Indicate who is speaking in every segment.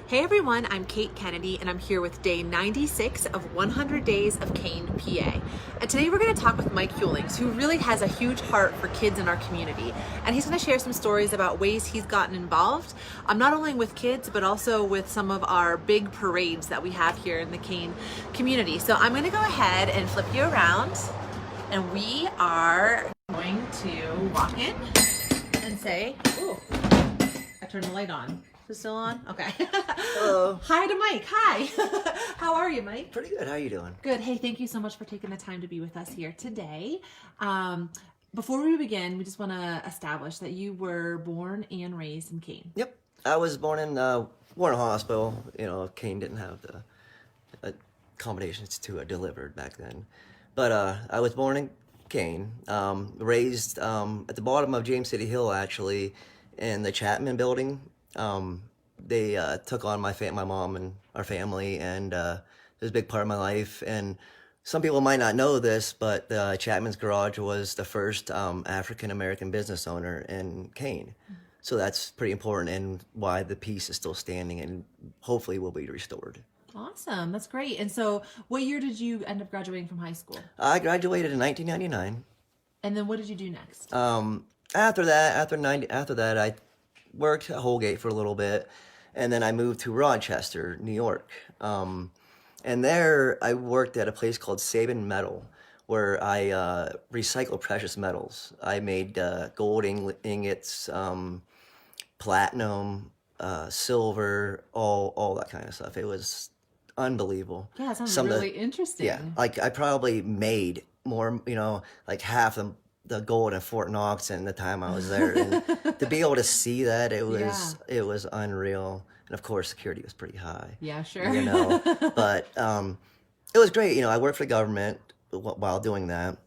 Speaker 1: Hey everyone, I'm Kate Kennedy and I'm here with day 96 of 100 Days of Kane, PA. And today we're going to talk with Mike Hewlings, who really has a huge heart for kids in our community. And he's going to share some stories about ways he's gotten involved, not only with kids, but also with some of our big parades that we have here in the Kane community. So I'm going to go ahead and flip you around and we are going to walk in and say, ooh, I turned the light on. Is it still on? Okay.
Speaker 2: Hello.
Speaker 1: Hi to Mike. Hi. How are you, Mike?
Speaker 2: Pretty good. How are you doing?
Speaker 1: Good. Hey, thank you so much for taking the time to be with us here today. Before we begin, we just want to establish that you were born and raised in Kane.
Speaker 2: Yep. I was born in Warren Hospital. You know, Kane didn't have the accommodations to delivered back then. But I was born in Kane, raised at the bottom of James City Hill, actually, in the Chapman building. They took on my mom and our family, and it was a big part of my life. And some people might not know this, but Chapman's Garage was the first African American business owner in Kane. So that's pretty important, and why the piece is still standing and hopefully will be restored.
Speaker 1: Awesome. That's great. And so what year did you end up graduating from high school?
Speaker 2: I graduated in 1999.
Speaker 1: And then what did you do next?
Speaker 2: After that, I worked at Holgate for a little bit, and then I moved to Rochester, New York. And there I worked at a place called Sabin Metal, where I recycled precious metals. I made gold ingots, platinum, silver, all that kind of stuff. It was unbelievable.
Speaker 1: Yeah, it sounds really interesting.
Speaker 2: Yeah, like I probably made more, like half the gold in Fort Knox in the time I was there, and to be able to see that, it was unreal. And of course, security was pretty high.
Speaker 1: Yeah, sure.
Speaker 2: But it was great. I worked for the government while doing that.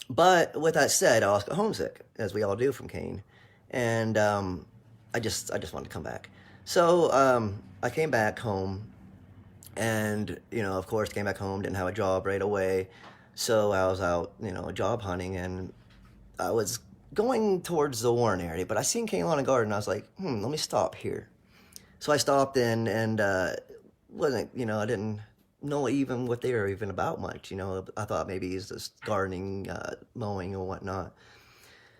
Speaker 2: But with that said, I also got homesick, as we all do from Kane, and I just wanted to come back. So I came back home, and of course, came back home, didn't have a job right away. So I was out, job hunting, and I was going towards the Warren area, but I seen Kane Lawn and Garden. I was like, let me stop here. So I stopped in, and wasn't, I didn't know even what they were even about much. I thought maybe it's just gardening, mowing, and whatnot.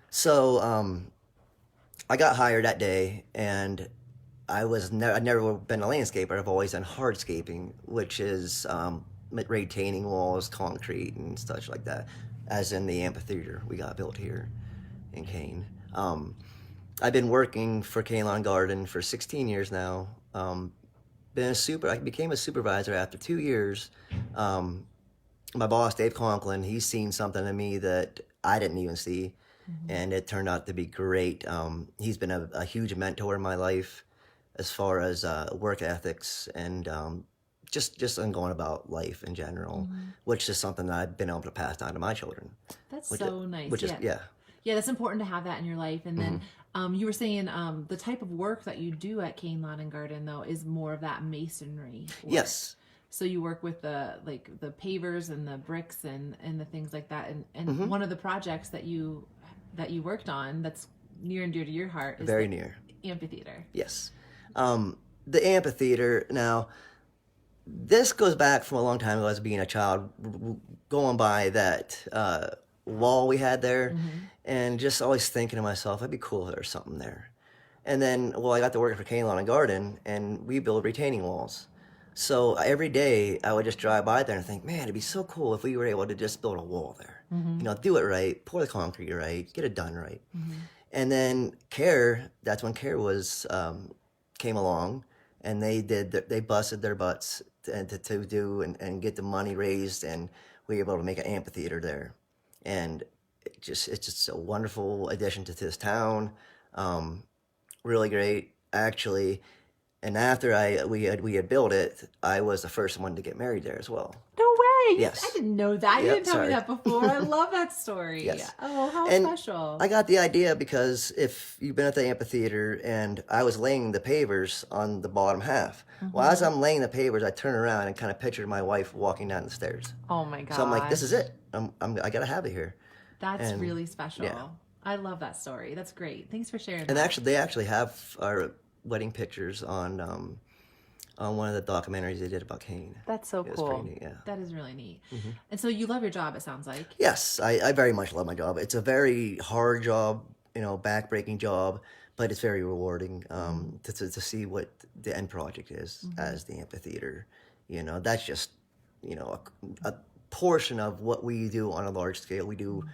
Speaker 2: So I got hired that day, and I'd never been a landscaper. I've always done hardscaping, which is retaining walls, concrete, and such like that, as in the amphitheater we got built here in Kane. I've been working for Kane Lawn Garden for 16 years now. I became a supervisor after 2 years. My boss, Dave Conklin, he's seen something in me that I didn't even see, and it turned out to be great. He's been a huge mentor in my life as far as work ethics and just on going about life in general, which is something that I've been able to pass down to my children.
Speaker 1: That's so nice.
Speaker 2: Yeah,
Speaker 1: that's important to have that in your life. And then you were saying the type of work that you do at Kane Lawn and Garden, though, is more of that masonry work.
Speaker 2: Yes.
Speaker 1: So you work with the pavers and the bricks and the things like that. And one of the projects that you worked on that's near and dear to your heart is
Speaker 2: very near
Speaker 1: amphitheater.
Speaker 2: Yes. The amphitheater, now, this goes back from a long time ago as being a child, going by that wall we had there, and just always thinking to myself, it'd be cool if there was something there. And then, I got to work for Kane Lawn and Garden, and we build retaining walls. So every day, I would just drive by there and think, man, it'd be so cool if we were able to just build a wall there. Do it right, pour the concrete right, get it done right. And then that's when CARE came along, and they busted their butts to do and get the money raised, and we were able to make an amphitheater there. And it's just a wonderful addition to this town. Really great, actually. And after we had built it, I was the first one to get married there as well.
Speaker 1: No way!
Speaker 2: Yes.
Speaker 1: I didn't know that. You
Speaker 2: Yep,
Speaker 1: didn't tell me
Speaker 2: sorry.
Speaker 1: that before. I love that story.
Speaker 2: Yes.
Speaker 1: Oh, how
Speaker 2: And
Speaker 1: special.
Speaker 2: I got the idea because if you've been at the amphitheater, and I was laying the pavers on the bottom half. Well, as I'm laying the pavers, I turn around and kind of pictured my wife walking down the stairs.
Speaker 1: Oh my God.
Speaker 2: So I'm like, this is it. I gotta have it here.
Speaker 1: That's really special.
Speaker 2: yeah.
Speaker 1: I love that story. That's great. Thanks for sharing
Speaker 2: And
Speaker 1: that.
Speaker 2: actually, they actually have our wedding pictures on on one of the documentaries they did about Kane.
Speaker 1: That's so
Speaker 2: It was
Speaker 1: cool.
Speaker 2: pretty neat, yeah.
Speaker 1: That is really neat. And so you love your job, it sounds like.
Speaker 2: Yes, I very much love my job. It's a very hard job, back-breaking job, but it's very rewarding to see what the end project is as the amphitheater. That's just, a portion of what we do on a large scale. We do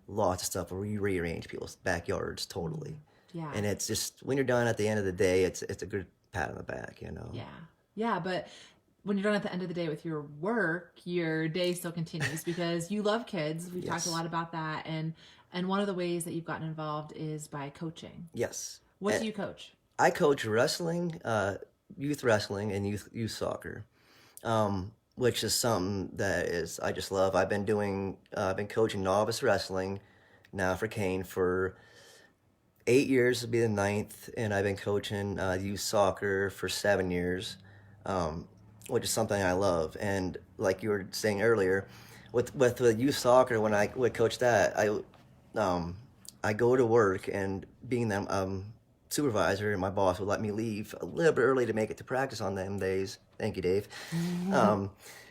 Speaker 2: lots of stuff where we rearrange people's backyards totally.
Speaker 1: Yeah.
Speaker 2: And it's just, when you're done at the end of the day, it's a good pat on the back.
Speaker 1: Yeah. Yeah, but when you're done at the end of the day with your work, your day still continues because you love kids. We've talked a lot about that. And one of the ways that you've gotten involved is by coaching.
Speaker 2: Yes.
Speaker 1: What do you coach?
Speaker 2: I coach wrestling, youth wrestling, and youth soccer, which is something that I just love. I've been coaching novice wrestling now for Kane for 8 years. It'll be the 9th, and I've been coaching youth soccer for 7 years, which is something I love. And like you were saying earlier, with the youth soccer, when I would coach that, I go to work, and being the supervisor, and my boss would let me leave a little bit early to make it to practice on them days. Thank you, Dave.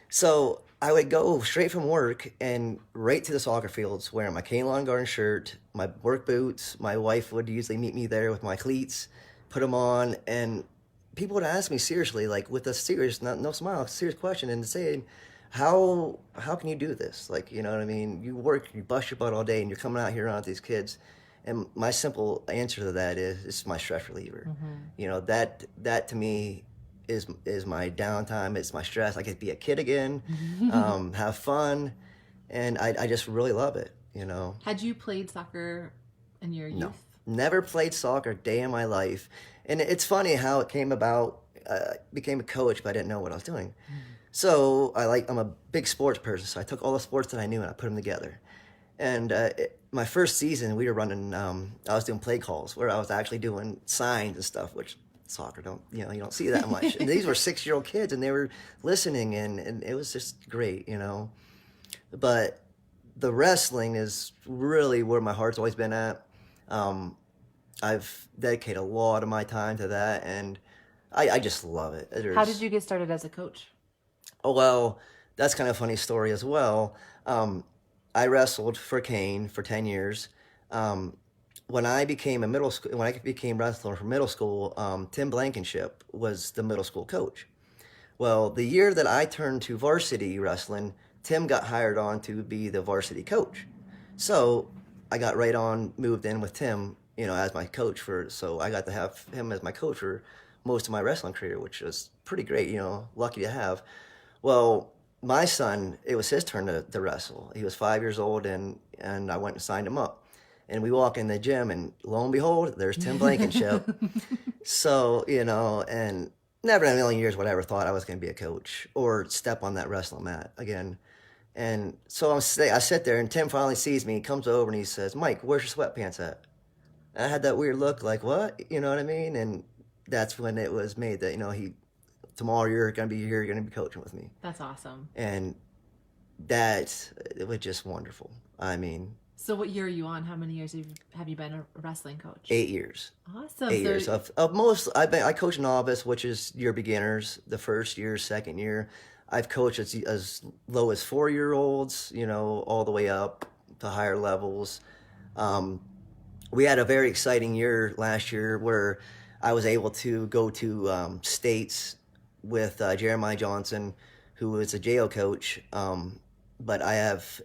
Speaker 2: So I would go straight from work and right to the soccer fields wearing my Kane Lawn Garden shirt, my work boots. My wife would usually meet me there with my cleats, put them on, and people would ask me seriously, like with a serious, no smile, serious question, and saying, how can you do this? Like, you know what I mean? You work, you bust your butt all day, and you're coming out here around these kids. And my simple answer to that is, it's my stress reliever. That to me is my downtime. It's my stress. I get to be a kid again, have fun, and I just really love it.
Speaker 1: Had you played soccer in your youth?
Speaker 2: No, never played soccer a day in my life. And it's funny how it came about. Became a coach, but I didn't know what I was doing. So I'm a big sports person, so I took all the sports that I knew and I put them together. And my first season, we were running. I was doing play calls where I was actually doing signs and stuff, which soccer you don't see that much. And these were 6-year-old kids, and they were listening, and it was just great, But the wrestling is really where my heart's always been at. I've dedicated a lot of my time to that, and I just love it.
Speaker 1: How did you get started as a coach?
Speaker 2: Oh, well, that's kind of a funny story as well. I wrestled for Kane for 10 years. When I became wrestler for middle school, Tim Blankenship was the middle school coach. Well, the year that I turned to varsity wrestling, Tim got hired on to be the varsity coach. So I got moved in with Tim, as my coach so I got to have him as my coach for most of my wrestling career, which was pretty great, lucky to have. Well, my son, it was his turn to wrestle. He was 5 years old, and I went and signed him up. And we walk in the gym, and lo and behold, there's Tim Blankenship. So, and never in a million years would I ever thought I was going to be a coach or step on that wrestling mat again. And so I sit there, and Tim finally sees me. He comes over, and he says, "Mike, where's your sweatpants at?" And I had that weird look like, what? You know what I mean? And that's when it was made that, tomorrow you're going to be here, you're going to be coaching with me.
Speaker 1: That's awesome.
Speaker 2: And it was just wonderful. I mean.
Speaker 1: So what year are you on? How many years have you been a wrestling coach?
Speaker 2: 8 years.
Speaker 1: Awesome.
Speaker 2: 8 years. Of most, I coach novice, which is your beginners, the first year, second year. I've coached as low as 4-year-olds, all the way up to higher levels. We had a very exciting year last year where I was able to go to states with Jeremiah Johnson, who was a JO coach. But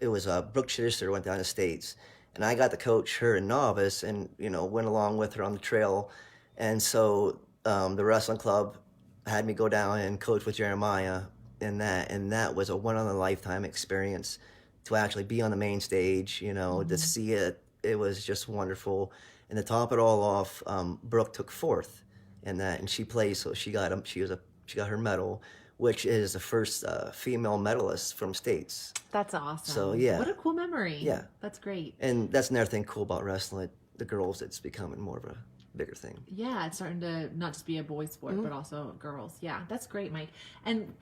Speaker 2: it was Brooke Chittister went down to states, and I got to coach her in novice, and went along with her on the trail. And so the wrestling club had me go down and coach with Jeremiah in that, and that was a one-in-a-lifetime experience to actually be on the main stage, to see it. It was just wonderful. And to top it all off, Brooke took 4th in that, and she played, so she got her medal, which is the first female medalist from states.
Speaker 1: That's awesome.
Speaker 2: So yeah,
Speaker 1: what a cool memory.
Speaker 2: Yeah,
Speaker 1: that's great.
Speaker 2: And that's another thing cool about wrestling. The girls, it's becoming more of a bigger thing.
Speaker 1: Yeah, it's starting to not just be a boys' sport, but also girls. Yeah, that's great, Mike. And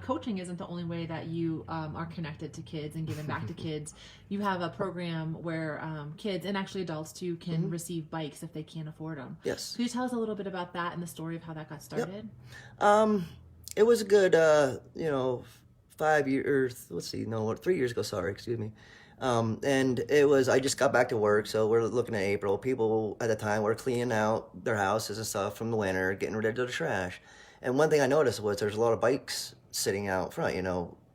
Speaker 1: coaching isn't the only way that you are connected to kids and giving back to kids. You have a program where kids, and actually adults too, can receive bikes if they can't afford them.
Speaker 2: Yes.
Speaker 1: Could you tell us a little bit about that and the story of how that got started?
Speaker 2: Yep. It was a good, 5 years. Let's see, no, 3 years ago. Sorry, excuse me. And it was. I just got back to work, so we're looking at April. People at the time were cleaning out their houses and stuff from the winter, getting rid of the trash. And one thing I noticed was there's a lot of bikes sitting out front.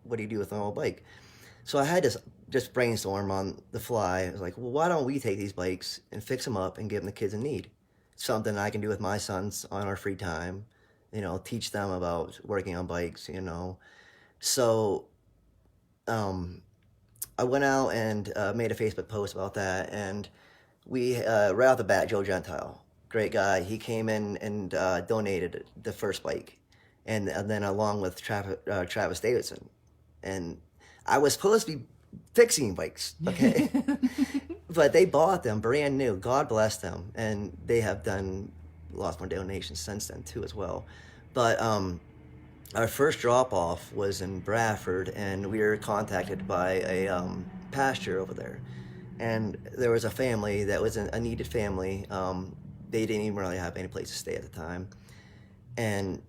Speaker 2: What do you do with an old bike? So I had to just brainstorm on the fly. I was like, well, why don't we take these bikes and fix them up and give them the kids in need? Something I can do with my sons on our free time. Teach them about working on bikes. So I went out and made a Facebook post about that, and we right off the bat, Joe Gentile, great guy. He came in and donated the first bike, and then along with Travis Davidson, and I was supposed to be fixing bikes, okay, but they bought them brand new. God bless them, and they have done lots more donations since then too as well. But our first drop-off was in Bradford, and we were contacted by a pastor over there. And there was a family that was a needed family. They didn't even really have any place to stay at the time. And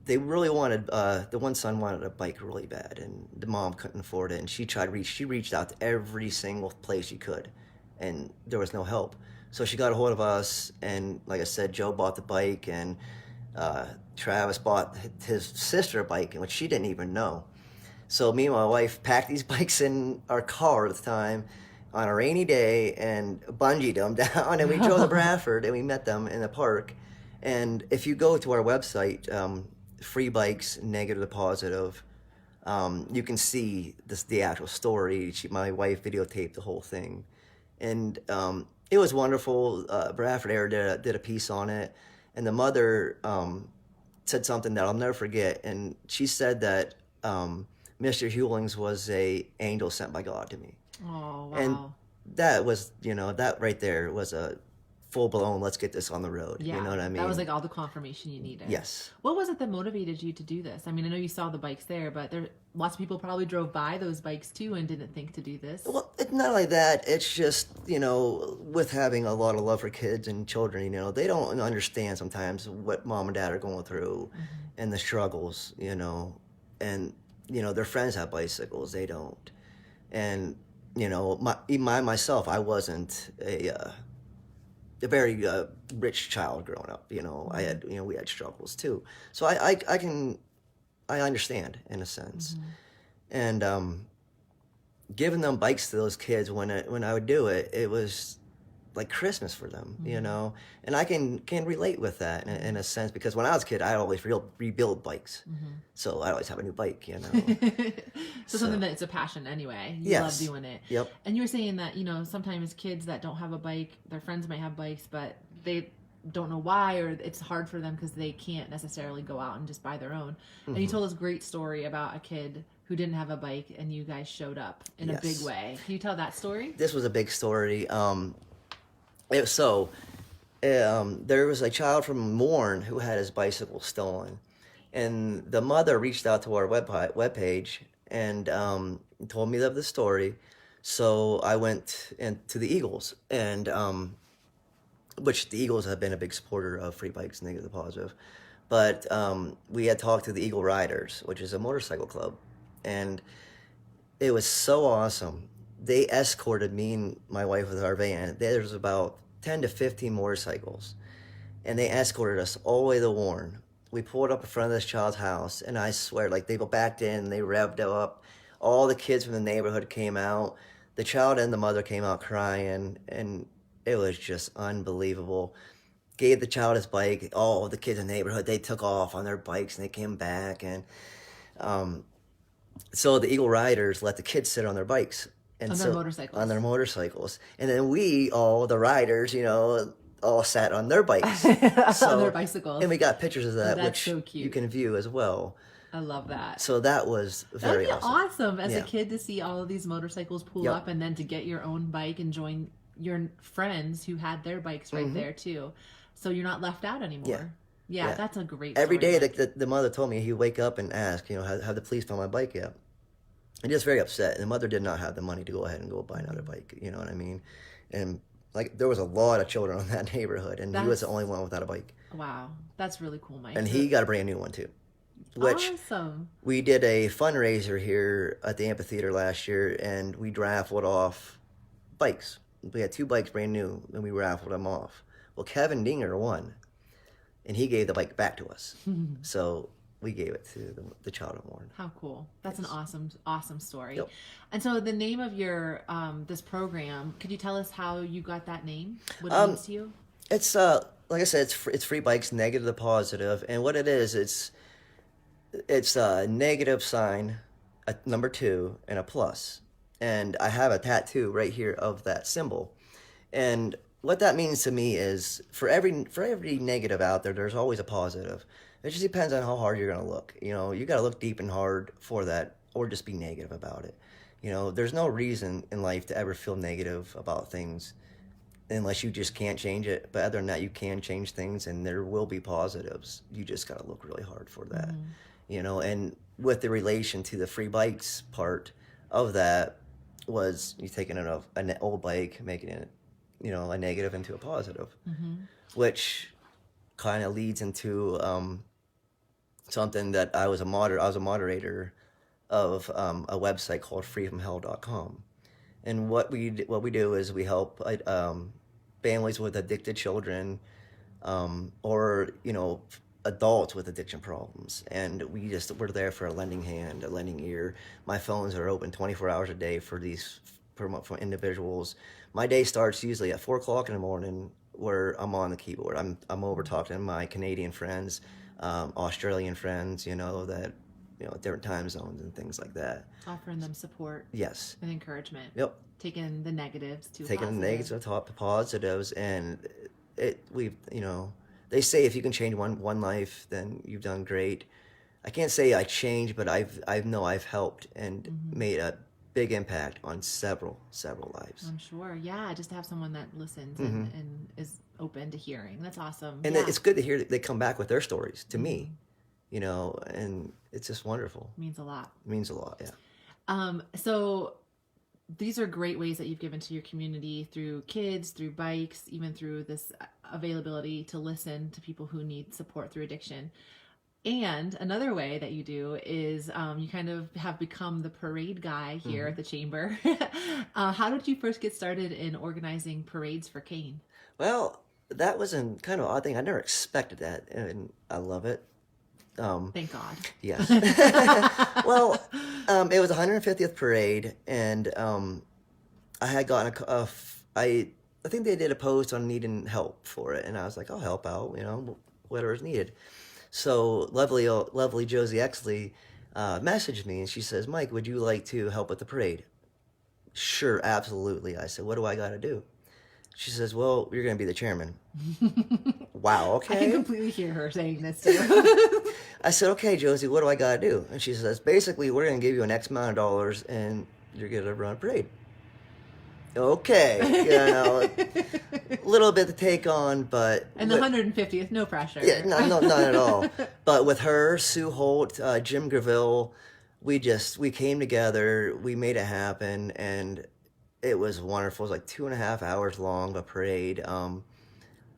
Speaker 2: they really wanted, the one son wanted a bike really bad, and the mom couldn't afford it. And she reached out to every single place she could, and there was no help. So she got a hold of us, and like I said, Joe bought the bike, and Travis bought his sister a bike, which she didn't even know. So me and my wife packed these bikes in our car at the time on a rainy day and bungeed them down, and we drove to Bradford, and we met them in the park. And if you go to our website, Free Bikes, Negative to Positive, you can see the actual story. My wife videotaped the whole thing, and it was wonderful. Bradford Air did a piece on it, and the mother said something that I'll never forget. And she said that Mr. Hewlings was a angel sent by God to me.
Speaker 1: Oh, wow.
Speaker 2: And that was, that right there was a full-blown, let's get this on the road.
Speaker 1: Yeah,
Speaker 2: You know what I mean?
Speaker 1: That was like all the confirmation you needed.
Speaker 2: Yes.
Speaker 1: What was it that motivated you to do this? I mean, I know you saw the bikes there, but lots of people probably drove by those bikes too and didn't think to do this.
Speaker 2: Well, it's not like that. It's just, with having a lot of love for kids and children, they don't understand sometimes what mom and dad are going through and the struggles, and, their friends have bicycles, they don't. And, myself, I wasn't a very rich child growing up. I had, we had struggles too. So I understand in a sense. And giving them bikes to those kids when I would do it, it was like Christmas for them, And I can relate with that in a sense, because when I was a kid, I always rebuild bikes. So I always have a new bike,
Speaker 1: So something that's a passion anyway. You
Speaker 2: Yes.
Speaker 1: love doing it.
Speaker 2: Yep.
Speaker 1: And you were saying that, sometimes kids that don't have a bike, their friends might have bikes, but they don't know why, or it's hard for them because they can't necessarily go out and just buy their own. And you told us a great story about a kid who didn't have a bike, and you guys showed up in a big way. Can you tell that story?
Speaker 2: This was a big story. There was a child from Warren who had his bicycle stolen, and the mother reached out to our webpage and told me of the story. So I went to the Eagles, and which the Eagles have been a big supporter of Free Bikes, Negative to Positive. But we had talked to the Eagle Riders, which is a motorcycle club, and it was so awesome. They escorted me and my wife with our van. There was about 10 to 15 motorcycles, and they escorted us all the way to Warren. We pulled up in front of this child's house, and I swear, like, they backed in, they revved up. All the kids from the neighborhood came out. The child and the mother came out crying, and it was just unbelievable. Gave the child his bike. All the kids in the neighborhood, they took off on their bikes, and they came back. And so the Eagle Riders let the kids sit on their bikes. And
Speaker 1: On their motorcycles.
Speaker 2: On their motorcycles. And then we, all the riders, all sat on their bikes.
Speaker 1: On their bicycles.
Speaker 2: And we got pictures of that,
Speaker 1: That's
Speaker 2: which
Speaker 1: so cute.
Speaker 2: you can view as well.
Speaker 1: I love that.
Speaker 2: So that was very
Speaker 1: That'd be awesome as a
Speaker 2: Yeah.
Speaker 1: kid to see all of these motorcycles pull
Speaker 2: Yep.
Speaker 1: up, and then to get your own bike and join your friends who had their bikes right there too. So you're not left out anymore. Yeah, that's a great
Speaker 2: Every
Speaker 1: story,
Speaker 2: day
Speaker 1: Mike.
Speaker 2: the mother told me, he'd wake up and ask, have the police found my bike yet? And just very upset. And the mother did not have the money to go ahead and go buy another bike. You know what I mean? And like, there was a lot of children in that neighborhood, and he was the only one without a bike.
Speaker 1: Wow, that's really cool, Mike.
Speaker 2: And he got a brand new one too. which
Speaker 1: Awesome.
Speaker 2: we did a fundraiser here at the amphitheater last year, and we raffled off bikes. We had 2 bikes brand new, and we raffled them off. Well, Kevin Dinger won, and he gave the bike back to us. So we gave it to the child award.
Speaker 1: How cool. That's an awesome story.
Speaker 2: Yep.
Speaker 1: And so the name of your this program, could you tell us how you got that name? What it means to you?
Speaker 2: It's like I said, it's free bikes, negative to positive, and what it is, it's a negative sign, a number 2, and a plus. And I have a tattoo right here of that symbol. And what that means to me is for every negative out there, there's always a positive. It just depends on how hard you're gonna look. You know, you gotta look deep and hard for that, or just be negative about it. You know, there's no reason in life to ever feel negative about things unless you just can't change it. But other than that, you can change things, and there will be positives. You just gotta look really hard for that. You know, and with the relation to the free bikes part of that was you taking an old bike, making it, you know, a negative into a positive, which kind of leads into something that I was a moderator of a website called freefromhell.com. And what we do is we help families with addicted children, or, you know, adults with addiction problems, and we're there for a lending hand, a lending ear. My phones are open 24 hours a day for for individuals. My day starts usually at 4 o'clock in the morning, where I'm on the keyboard. I'm over talking to my Canadian friends, Australian friends, you know, that, you know, different time zones and things like that.
Speaker 1: Offering them support
Speaker 2: Yes.
Speaker 1: and encouragement.
Speaker 2: Yep.
Speaker 1: Taking the negatives to
Speaker 2: Taking
Speaker 1: positive.
Speaker 2: the negatives to positives, and you know, they say if you can change one life, then you've done great. I can't say I changed, but I've helped and made a big impact on several lives.
Speaker 1: I'm sure. Yeah, just to have someone that listens and is open to hearing. That's awesome.
Speaker 2: And
Speaker 1: yeah.
Speaker 2: it's good to hear that they come back with their stories to me, you know, and it's just wonderful.
Speaker 1: Means a lot.
Speaker 2: It means a lot, yeah.
Speaker 1: So these are great ways that you've given to your community through kids, through bikes, even through this availability to listen to people who need support through addiction. And another way that you do is you kind of have become the parade guy here at the chamber. How did you first get started in organizing parades for Kane?
Speaker 2: Well, that was a kind of odd thing. I never expected that, and I love it.
Speaker 1: Thank God.
Speaker 2: Yes. Well, it was the 150th parade, and I had gotten I think they did a post on needing help for it, and I was like, I'll help out, you know, whatever is needed. So lovely Josie Exley messaged me, and she says, Mike, would you like to help with the parade? Sure, absolutely. I said, what do I got to do? She says, well, you're going to be the chairman. Wow, okay.
Speaker 1: I can completely hear her saying this too.
Speaker 2: I said, okay, Josie, what do I got to do? And she says, basically, we're going to give you an X amount of dollars, and you're going to run a parade. Okay, you know, a little bit to take on, but...
Speaker 1: And the 150th, no pressure.
Speaker 2: Yeah, no, not at all. But with her, Sue Holt, Jim Graville, we came together, we made it happen, and it was wonderful. It was like 2.5 hours long, a parade.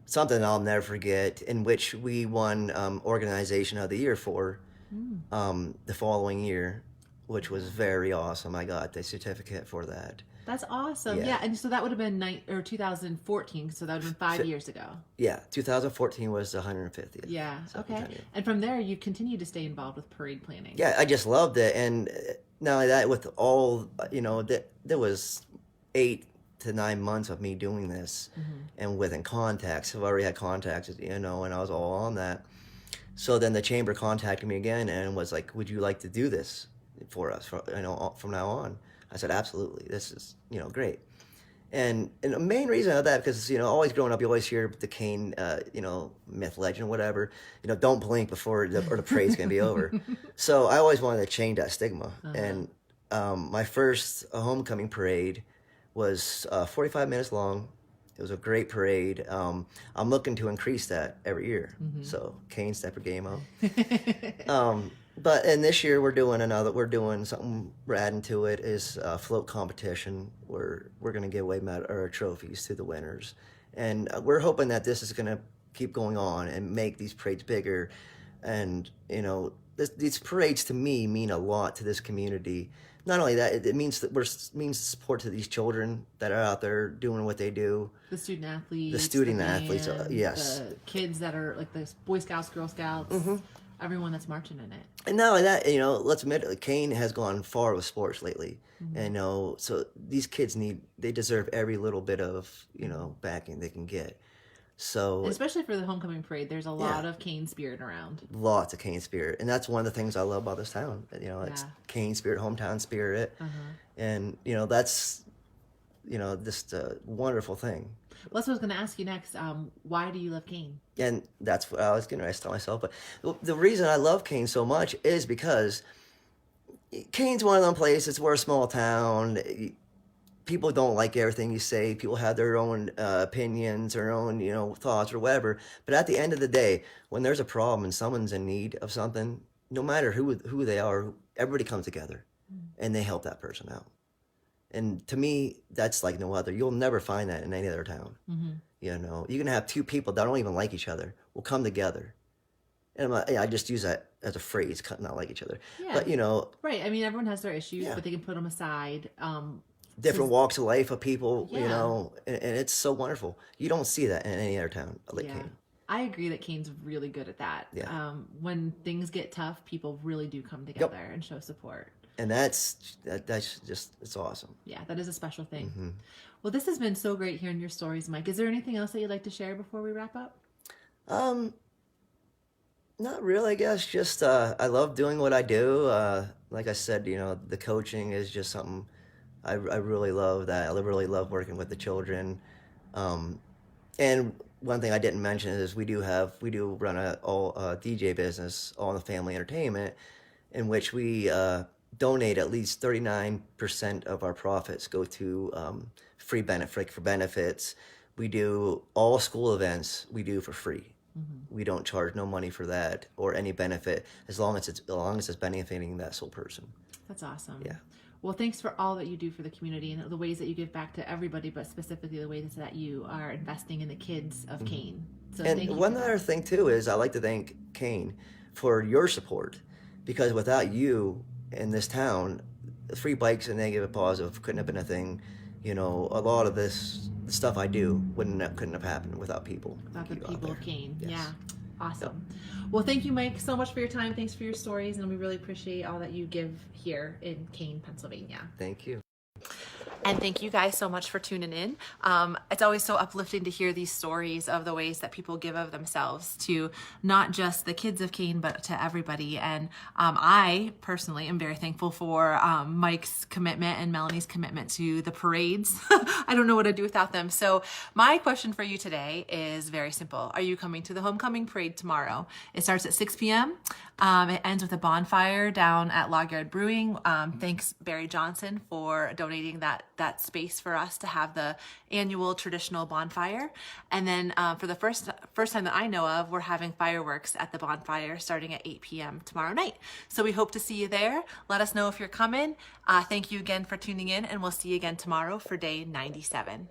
Speaker 2: Something I'll never forget, in which we won Organization of the Year for the following year, which was very awesome. I got the certificate for that.
Speaker 1: That's awesome.
Speaker 2: Yeah.
Speaker 1: Yeah, and so that would have been 2014, so that would have been 5 years ago.
Speaker 2: Yeah, 2014 was the 150th.
Speaker 1: Yeah,
Speaker 2: So
Speaker 1: okay. And from there, you continue to stay involved with parade planning.
Speaker 2: Yeah, I just loved it. And not only that, with all, you know, there was 8 to 9 months of me doing this and within contacts. I've already had contacts, you know, and I was all on that. So then the chamber contacted me again and was like, would you like to do this for us, you know, from now on? I said, absolutely. This is, you know, great. And the main reason of that, because, you know, always growing up, you always hear the Kane, you know, myth, legend, whatever, you know, don't blink before the parade's going to be over. So I always wanted to change that stigma. And my first homecoming parade was 45 minutes long. It was a great parade. I'm looking to increase that every year. So Kane, step your game up. But and this year we're doing something we're adding to it is a float competition where we're going to give away trophies to the winners. And we're hoping that this is going to keep going on and make these parades bigger. And, these parades to me mean a lot to this community. Not only that, it means that means support to these children that are out there doing what they do.
Speaker 1: The student athletes,
Speaker 2: The student
Speaker 1: band,
Speaker 2: athletes, yes.
Speaker 1: the kids that are like the Boy Scouts, Girl Scouts, everyone that's marching in it.
Speaker 2: And not only that, let's admit it, Kane has gone far with sports lately. And, so these kids they deserve every little bit of, backing they can get. So,
Speaker 1: And especially for the homecoming parade, there's a lot of Kane spirit around.
Speaker 2: lots of Kane spirit. And that's one of the things I love about this town. It's Kane spirit, hometown spirit. And, that's, just a wonderful thing.
Speaker 1: Well, that's what I was going to ask you next. Why do you love Kane?
Speaker 2: And that's what I was going to tell myself. But the reason I love Kane so much is because Kane's one of them places. We're a small town. People don't like everything you say. People have their own opinions, their own, thoughts or whatever. But at the end of the day, when there's a problem and someone's in need of something, no matter who they are, everybody comes together and they help that person out. And to me, that's like no other. You'll never find that in any other town. You can have two people that don't even like each other will come together. And I just use that as a phrase, not like each other.
Speaker 1: Yeah.
Speaker 2: But,
Speaker 1: right. I mean, everyone has their issues, but they can put them aside.
Speaker 2: different walks of life of people,
Speaker 1: Yeah.
Speaker 2: and it's so wonderful. You don't see that in any other town like Kane.
Speaker 1: I agree that Kane's really good at that.
Speaker 2: Yeah.
Speaker 1: When things get tough, people really do come together and show support.
Speaker 2: And that's just, it's awesome.
Speaker 1: Yeah, that is a special thing. Well, this has been so great hearing your stories, Mike. Is there anything else that you'd like to share before we wrap up?
Speaker 2: Not really, I guess. Just I love doing what I do. Like I said, the coaching is just something I really love. That I really love working with the children. And one thing I didn't mention is we do run a DJ business, All in the Family Entertainment, in which we donate at least 39% of our profits go to free benefit for benefits. We do all school events we do for free. We don't charge no money for that or any benefit as long as it's benefiting that sole person.
Speaker 1: That's awesome.
Speaker 2: Yeah.
Speaker 1: Well, thanks for all that you do for the community and the ways that you give back to everybody, but specifically the ways that you are investing in the kids of Kane. So
Speaker 2: And
Speaker 1: thank you
Speaker 2: one
Speaker 1: for
Speaker 2: other
Speaker 1: that.
Speaker 2: thing too is I like to thank Kane for your support, because without you in this town, free bikes and negative positive couldn't have been a thing. A lot of this stuff I do couldn't have happened without people.
Speaker 1: About the
Speaker 2: like you out
Speaker 1: people of
Speaker 2: there.
Speaker 1: Kane.
Speaker 2: Yes.
Speaker 1: Yeah. Awesome. Well, thank you, Mike, so much for your time. Thanks for your stories, and we really appreciate all that you give here in Kane, Pennsylvania.
Speaker 2: Thank you.
Speaker 1: And thank you guys so much for tuning in. It's always so uplifting to hear these stories of the ways that people give of themselves to not just the kids of Kane, but to everybody. And I personally am very thankful for Mike's commitment and Melanie's commitment to the parades. I don't know what I'd do without them. So my question for you today is very simple. Are you coming to the homecoming parade tomorrow? It starts at 6 p.m. It ends with a bonfire down at Log Yard Brewing. Thanks, Barry Johnson, for donating that space for us to have the annual traditional bonfire. And then for the first time that I know of, we're having fireworks at the bonfire starting at 8 p.m. tomorrow night. So we hope to see you there. Let us know if you're coming. Thank you again for tuning in, and we'll see you again tomorrow for day 97.